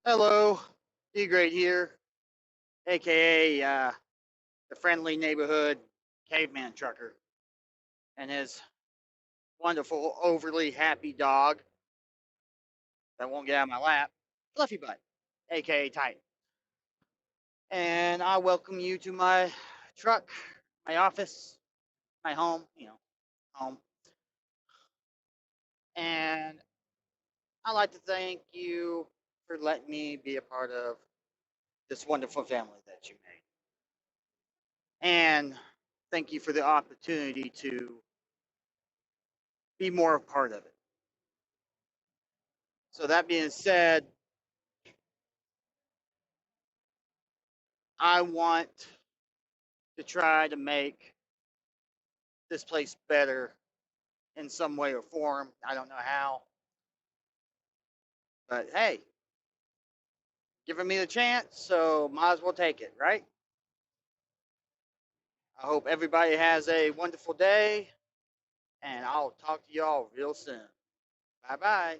Hello, D-Grade here, aka the friendly neighborhood caveman trucker, and his wonderful, overly happy dog that won't get out of my lap, Fluffy Butt, aka Titan. And I welcome you to my truck, my office, my home, home. And I'd like to thank you for letting me be a part of this wonderful family that you made. And thank you for the opportunity to be more a part of it. So that being said, I want to try to make this place better in some way or form. I don't know how, but hey, giving me the chance, so might as well take it, right? I hope everybody has a wonderful day, and I'll talk to y'all real soon. Bye bye.